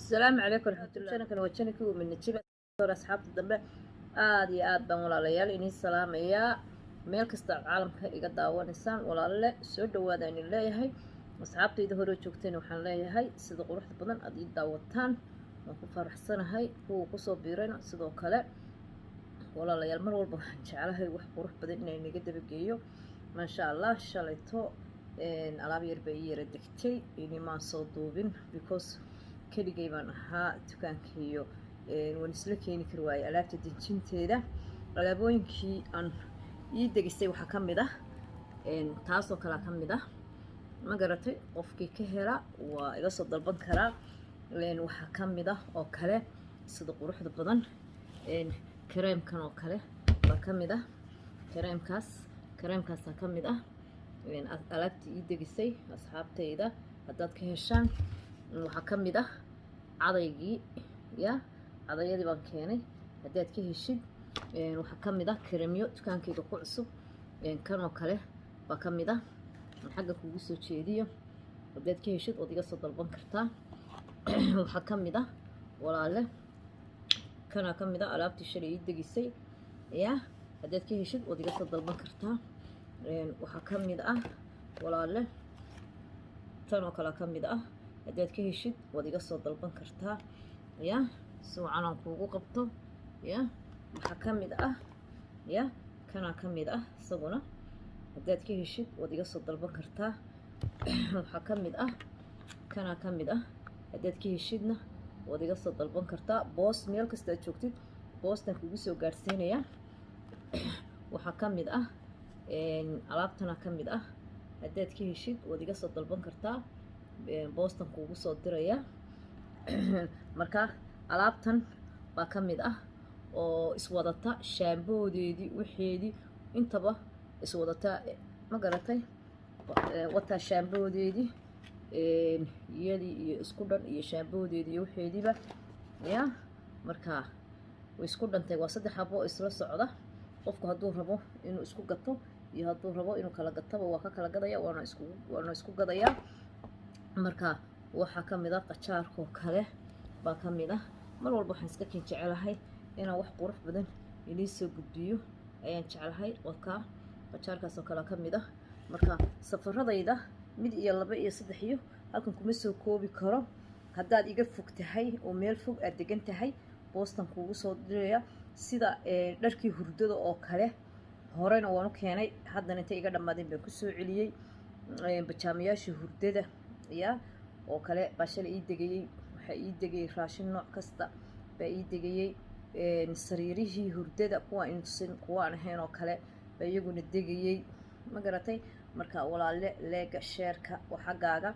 السلام عليكم ورحمة الله. أنا كان وجهناك ومن نجيب أصحاب الدنبا آد بان ولا ليال إني السلام يا مeel kasta caalamka iga daawanaysaan walaalalle soo dhawaadaan leeyahay asxaabtayda hore joogteen waxaan leeyahay sida quruxda badan aad ii daawataan waan ku faraxsanahay kuwa ku soo biirayna sidoo kale walaalayaal mar walba waxaan jecelahay wax qurux badan inay naga dabageeyo maasha Allah shalayto alaab yar bay yara degtay inimaan soo duubin because keligay baan ahaa dukaankiyo waan isla keeni kar waayay alaabta dejinteeda alaabooyinkii aan ii degisay waxa ka mid ah taasoo kala ka mid ah ma garatay qofkii ka hela waa iga soo dalban karaa waxa ka mid ah oo kale sida quruxda badan kareemkan oo kale waa ka mid ah kareemkaas ka mid ah alaabtii ii degisay asxaabtayda haddaad ka heshaan waxa ka mid ah cadaygii ya cadayadii baan keenay haddaad ka heshid waxa ka mid ah kareemyo dukaankayga ku cusub kan oo kale waa ka mid ah xagga kugu soo jeediyo haddaad ka heshid ood iga soo dalban kartaa waxa ka mid ah walaale kana ka mid ah alaabtii shalay ii degisay ya haddaad ka heshid ood iga soo dalban kartaa waxa ka mid ah walaale tan oo kale ka mid ah haddaad ka heshid waad iga soo dalban kartaa ya si wacan aan kuugu qabto ya waxa ka mid ah ya kana ka mid ah isaguna haddaad ka heshid waad iga soo dalban kartaa waxa ka mid ah kana ka mid ah haddaad ka heshidna waad iga soo dalban kartaa boos meel kasta aad joogtid boostan kugu soo gaarsiinaya waxa ka mid ah alaabtana ka mid ah haddaad ka heshid waad iga soo dalban kartaa boostan kugu soo diraya marka alaabtan baa ka mid ah oo iswadata shaamboodeedii waxeedii intaba iswadata ma garatay wata shaamboodeedii iyadii iyo isku dhan iyo shaamboodeedii iyo waxeediiba ya marka way isku dhantay waa saddex xabo isla socda qofku hadduu rabo inuu isku gato iyo hadduu rabo inuu kala gataba waa ka kala gadaya waana isku gadaya marka waxa ka mid ah qajaarka kale baa ka mid ah mar walba waxaan iska jecelahay inaan wax qurux badan inii soo gudbiyo ayaan jecelahay wadka qajaarkaas oo kale ka mid ah marka safaradayda mid iyo laba iyo saddex iyo halkan kuma soo koobi karo haddaad iga fog tahay oo meel fog aad degan tahay boostan kugu soo diraya sida dharkii hurdada oo kale horena waan u keenay haddana intay iga dhammaadeen baan ku soo celiyey bajaamayaashii hurdada ya oo kale baa shalay ii degayey waxaa ii degayey raashin nooc kasta baa ii degayey sariirihii hurdada kuwaan intusin kuwaan ahayn oo kale baa iyaguna degayey ma garatay marka walaale leega sheerka oo xaggaaga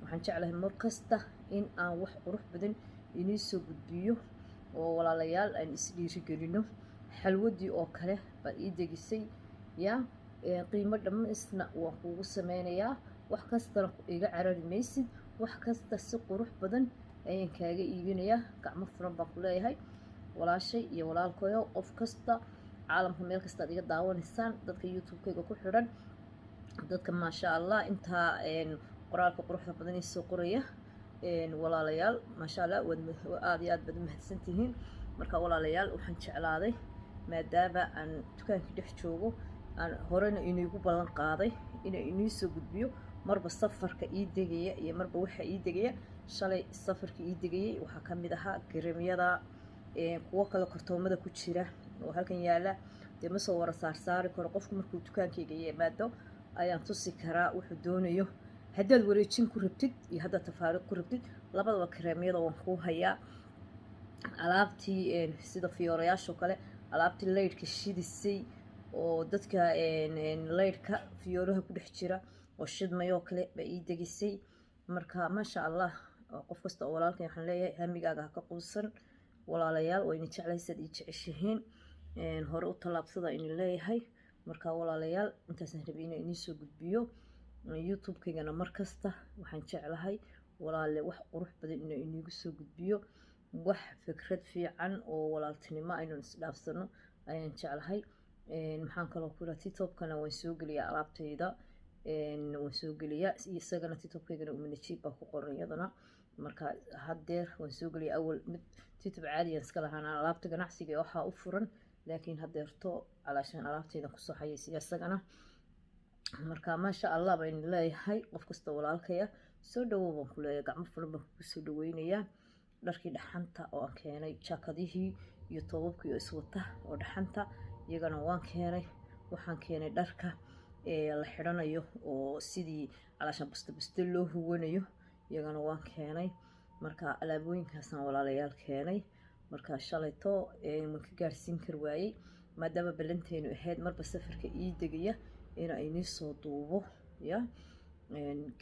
waxaan jeclahay mar kasta in aan wax qurux badan inii soo gudbiyo oo walaalayaal aan isdhiirigelino xalwadii oo kale baa ii degisay ya qiimo dhammaysna waan kuugu sameynayaa wax kastana iga carari maysid wax kasta si qurux badan ayaan kaaga iibinayaa gacmo furan baan ku leeyahay walaashay iyo walaalkooyo qof kasta caalamka meel kasta aad iga daawanaysaan dadka youtube-kayga ku xidhan dadka maasha Allah intaa qoraalka quruxda badan soo qoraya walaalayaal maasha Allah aad iyo aad baad mahadsantihiin marka walaalayaal waxaan jeclaaday maadaama aan dukaanka dhex joogo aan horena iniigu ballan qaaday inaan inii soo gudbiyo marba safarka ii degaya iyo marba waxa ii degaya shalay safarka ii degayay waxaa ka mid ahaa gareemyada kuwo kale kartoomada ku jira oo halkan yaala dee ma soo wara saari karo qofku markuu dukaankayga yimaado ayaan tusi karaa wuxuu doonayo haddaad wareejin ku rabtid iyo haddaad tafaariiq ku rabtid labadaba kareemyada waan kuu hayaa alaabtii sida fiyoorayaasha kale alaabtii leydhka shidisay oo dadka leydhka fiyooraha ku dhex jira oo shidmayoo kale baa ii degisay marka maasha Allah qof kasta oo walaalkan waxaan leeyahay hamigaaga ha ka quusan walaalayaal wayna jeclaysaad ii jeceshihiin hore u tallaabsada inuu leeyahay marka walaalayaal intaasaan rabay inaan inii soo gudbiyo youtube-kaygana mar kasta waxaan jeclahay walaale wax qurux badan inaan iniigu soo gudbiyo wax fikrad fiican oo walaaltinimo aynu isdhaafsano ayaan jeclahay maxaan kaloo ku raati tiktok-kana waan soo geliyaa alaabtayda waan soo geliyaa isagana tiktok-kaygana umanajiib baa ku qoran iyadana marka haddeer waan soo geliyay awal mid titib caadiyan iska lahaan alaabta ganacsiga waxaa u furan laakiin haddeerto calaashan alaabteyda kusoo xayeysiya isagana marka maasha allah baan leeyahay qof kasta walaalkaya soo dhawow baan ku leeyahay gacmo furan baan kugu soo dhaweynayaa dharkii dhaxanta oo aan keenay jaakadihii iyo toobabkii oo iswata oo dhaxanta iyagana waan keenay waxaan keenay dharka la xidhanayo oo sidii calaashan basto loo huwanayo iyagana waan keenay marka alaabooyinkaasaan walaalayaal keenay marka shalayto ma ka gaarsiin kar waayey maadaama ballanteenu ahayd marba safarka ii degaya in ay nii soo duubo ya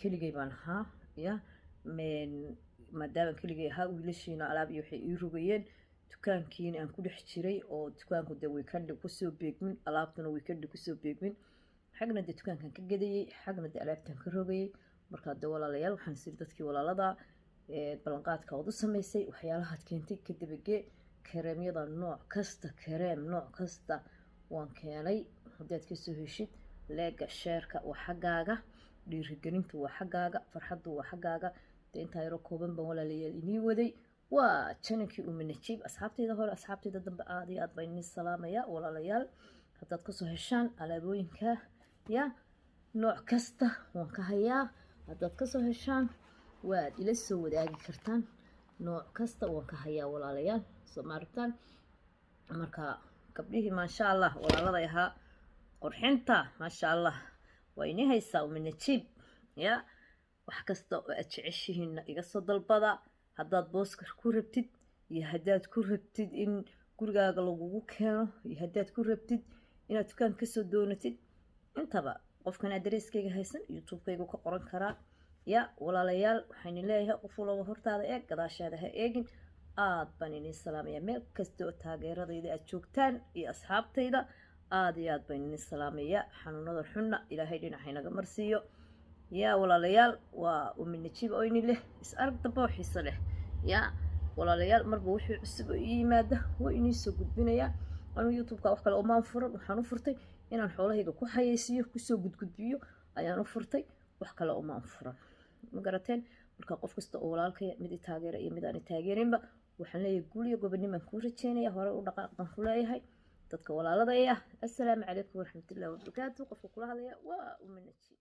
keligay baan ahaa ya maadaama keligay ahaa wiilashiina alaab iyo waxay ii rogayeen dukaankiina aan ku dhex jiray oo dukaanku dee way ka dhig kusoo beegmin alaabtuna way ka dhig kusoo beegmin xagna dee dukaankan ka gadayay xagna dee alaabtan ka rogayay markaa dee walaalayaal waxaan siri dadkii walaalada ballanqaadka ood u samaysay waxyaalahaad keentay ka dabagee kareemyada nooc kasta waan keenay haddaad kasoo heshid leega sheerka waa xaggaaga dhiirigelintu waa xaggaaga farxaddu waa xaggaaga dee intaa yaroo kooban baan walaalayaal inii waday waa janankii najiib asxaabteyda hore asxaabteyda dambe aad iyo aad baan inii salaamaya walaalayaal haddaad kasoo heshaan alaabooyinka ya nooc kasta waan ka hayaa haddaad kasoo heshaan waad ila soo wadaagi kartaan nooc kasta waan ka hayaa walaalayaal soo maaragtaan marka gabdhihii maasha allah walaaladay ahaa qurxinta maasha allah waa inii haysaa najiib ya wax kasta oo aad jeceshihiinna iga soo dalbada haddaad booskar ku rabtid iyo haddaad ku rabtid in gurigaaga lagugu keeno iyo haddaad ku rabtid inaad dukaan kasoo doonatid intaba qofkan adareskayga haysan youtube-kaygu ka qoran karaa ya walaalayaal waxaan leeyahay qof walba hortaada eeg gadaashaada ha eegin aad baan inii salaamaya meel kasta oo taageeradayda aad joogtaan iyo asxaabtayda aad iyo aad baan inii salaamaya xanuunada xunna ilaahay dhinaca inaga marsiiyo يا ولا ليال ومن نجيب أيني له إسأرق دبوحي صله يا ولا ليال مربو وحي عسب إيه مادة وإني سوق بنا يا أنا يوتيوب كأوحك الأمان فرن وحنو فرتي إن الحوله هيك كو حيسيه كو سوق بيو أيانو فرتي وحك الأمان فرن مقرتين مركا قف كستا أولالك مدي تاجر إيه مداني تاجرين بقى وحنا يقول يا قبني من كورة تشيني يا هراء ودقائق نخلاي هاي تتكولا لضيا السلام عليكم ورحمة الله وبركاته قف كلها ليا ومن نجيب